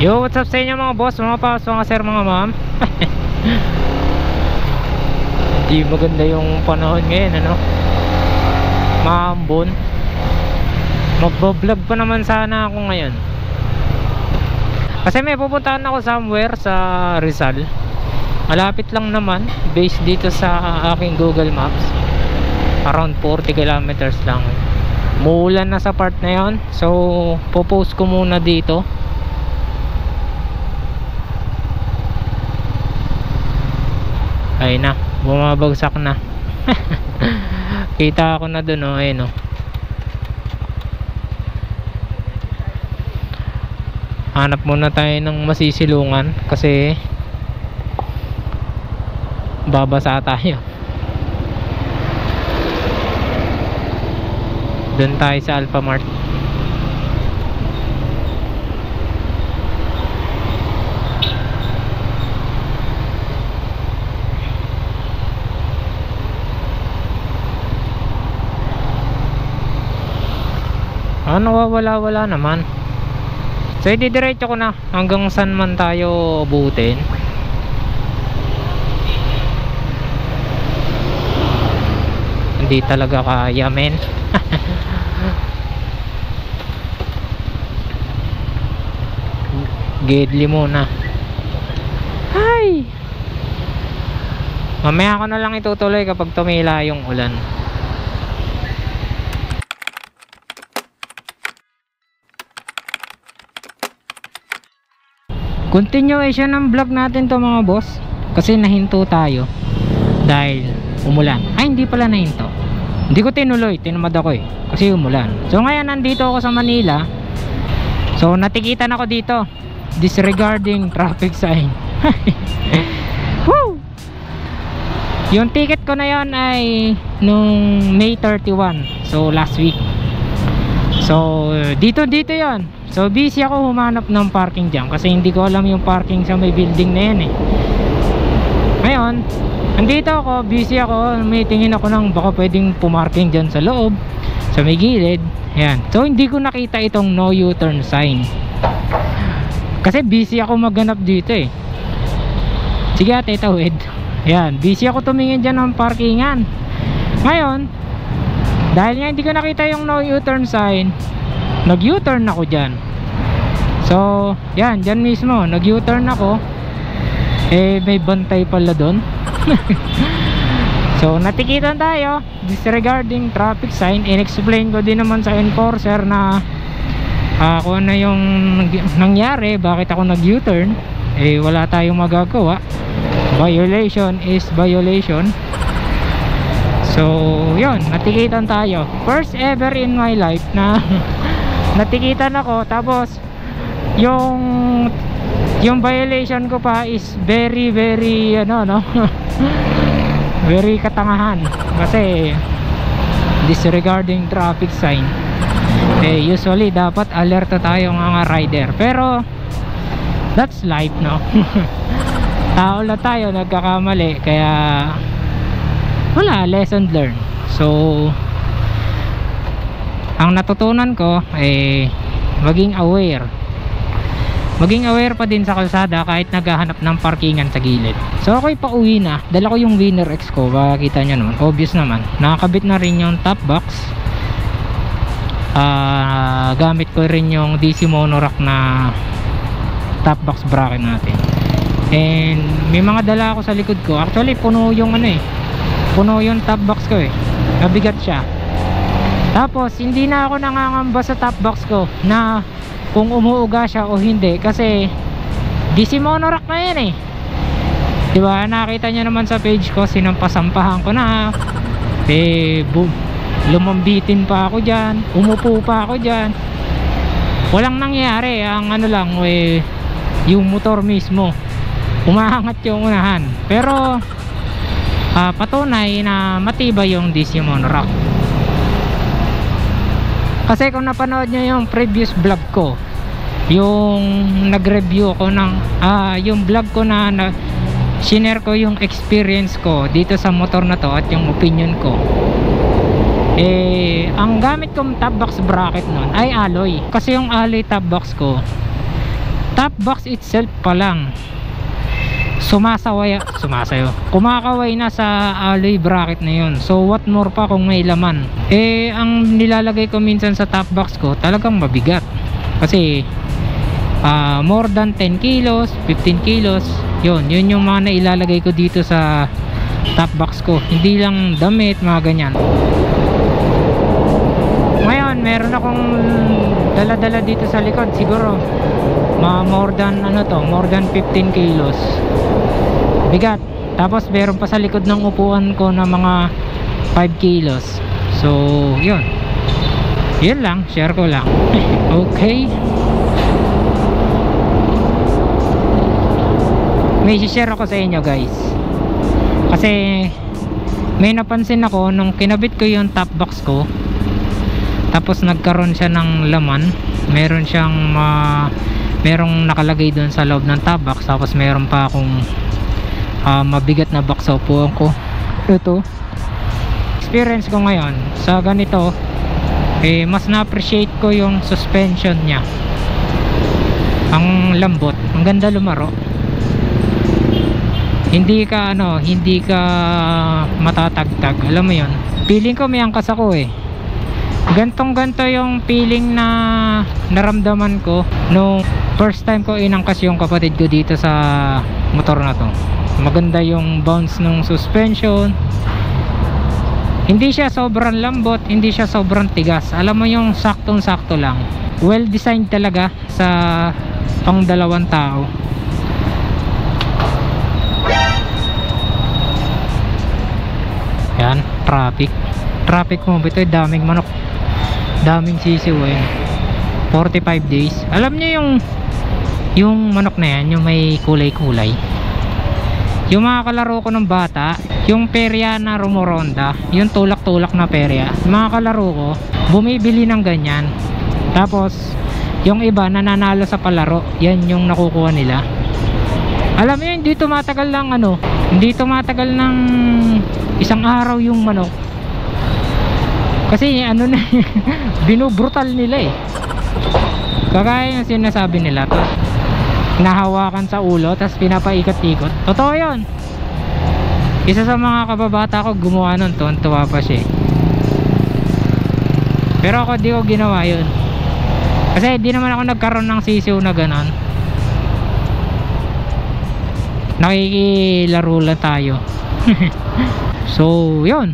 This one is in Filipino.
Yo, what's up sa inyo mga boss, mga paps, mga sir, mga ma'am. Hindi maganda yung panahon ngayon, ano? Maambon. Magbo-vlog pa naman sana ako ngayon, kasi may pupuntahan ako somewhere sa Rizal. Malapit lang naman, based dito sa aking Google Maps. Around 40 kilometers lang. Muulan na sa part na yon, so popost ko muna dito. Ay na, bumabagsak na. Kita ako na dun, oh, ayun, oh. Hanap muna tayo ng masisilungan kasi babasa tayo. Doon tayo sa Alphamart. Nawawala-wala naman. So ididiretso ko na hanggang saan man tayo abutin. Hindi talaga kaya, men. Gedli muna. Hi! Mamaya ko na lang itutuloy kapag tumila yung ulan. Continuation ng vlog natin to mga boss, kasi nahinto tayo dahil umulan. Ay, hindi pala nahinto, hindi ko tinuloy, tinamad ako kasi umulan. So ngayon nandito ako sa Manila. So natikitan ako dito, disregarding traffic sign. Woo! Yung ticket ko na yon ay nung May 31, so last week. So dito yon. So busy ako humanap ng parking dyan kasi hindi ko alam yung parking sa may building na yan eh. Ngayon andito ako, busy ako, may tingin ako ng baka pwedeng pumarking dyan sa loob, sa may gilid. Ayan. So hindi ko nakita itong no U-turn sign kasi busy ako maghanap dito eh. Sige ate, tawid. Ayan, busy ako tumingin dyan ng parkingan. Ngayon dahil nga hindi ko nakita yung no U-turn sign, nag U-turn ako dyan. So yan, dyan mismo nag U-turn ako. May bantay pala doon. So natikitan tayo, disregarding traffic sign. In-explain ko din naman sa enforcer na kung ano yung nangyari, bakit ako nag U-turn. Wala tayong magagawa. Violation is violation. So yun, natikitan tayo. First ever in my life na natikitan ako, tapos yung violation ko pa is very very katangahan, kasi disregarding traffic sign. Usually dapat alerto tayo mga rider, pero that's life, no? Tao lang tayo, nagkakamali, kaya wala, lesson learned. So ang natutunan ko maging aware pa din sa kalsada kahit naghahanap ng parkingan sa gilid. So ako'y pauwi na, dala ko yung Winner X ko, makikita nyo naman, obvious naman, nakakabit na rin yung top box. Gamit ko rin yung DC Monorack na top box bracket natin, and may mga dala ako sa likod ko. Actually puno yung puno yung top box ko nabigat siya. Tapos hindi na ako nangangamba sa top box ko na kung umuuga siya o hindi, kasi DC Monorack na yan diba? Nakita nyo naman sa page ko, sinampasampahan ko na, lumambitin pa ako dyan, umupo pa ako dyan, walang nangyari. Ang lang yung motor mismo umahangat yung unahan, pero patunay na matibay yung DC Monorack. Kasi kung napanood nyo yung previous vlog ko, yung nag-review ko ng yung vlog ko na shinare ko yung experience ko dito sa motor na to at yung opinion ko, ang gamit kong top box bracket nun ay alloy. Kasi yung alloy top box ko top box itself pa lang sumasayo, kumakaway na sa alloy bracket na yun. So what more pa kung may laman. Eh ang nilalagay ko minsan sa top box ko talagang mabigat kasi more than 10 kilos 15 kilos, yun yung mga nailalagay ko dito sa top box ko, hindi lang damit, mga ganyan. Ngayon meron akong dala-dala dito sa likod, siguro more than 15 kilos bigat. Tapos meron pa sa likod ng upuan ko na mga 5 kilos. So yun lang, share ko lang. Okay, may share ako sa inyo guys, kasi may napansin ako nung kinabit ko yung top box ko, tapos nagkaroon siya ng laman. Meron siyang merong nakalagay doon sa loob ng top box, tapos meron pa akong mabigat na box sa upuan ko. Ito experience ko ngayon sa ganito, mas na-appreciate ko yung suspension niya. Ang lambot, ang ganda lumaro, hindi ka matatagtag, alam mo yun. Feeling ko may angkas ako ganto yung feeling na naramdaman ko nung first time ko inangkas yung kapatid ko dito sa motor na to. Maganda yung bounce ng suspension, hindi siya sobrang lambot, hindi siya sobrang tigas, alam mo yung saktong sakto lang. Well designed talaga sa pang dalawang tao. Yan, traffic mo ba ito? Daming manok, daming sisiw 45 days. Alam niyo yung manok na yan, yung may kulay-kulay, yung mga kalaro ko ng bata, yung perya na rumoronda, yung tulak-tulak na perya, mga kalaro ko bumibili ng ganyan. Tapos yung iba nananalo sa palaro, yan yung nakukuha nila. Alam mo yun, hindi tumatagal ng isang araw yung manok, kasi binubrutal nila kagaya yung sinasabi nila to, nahawakan sa ulo tapos pinapaikot-ikot. Totoo yun. Isa sa mga kababata ko gumawa nun, tuwa pa siya pero ako di ko ginawa yun, kasi di naman ako nagkaroon ng sisiw na ganon. Nakikilaro lang tayo. So yun,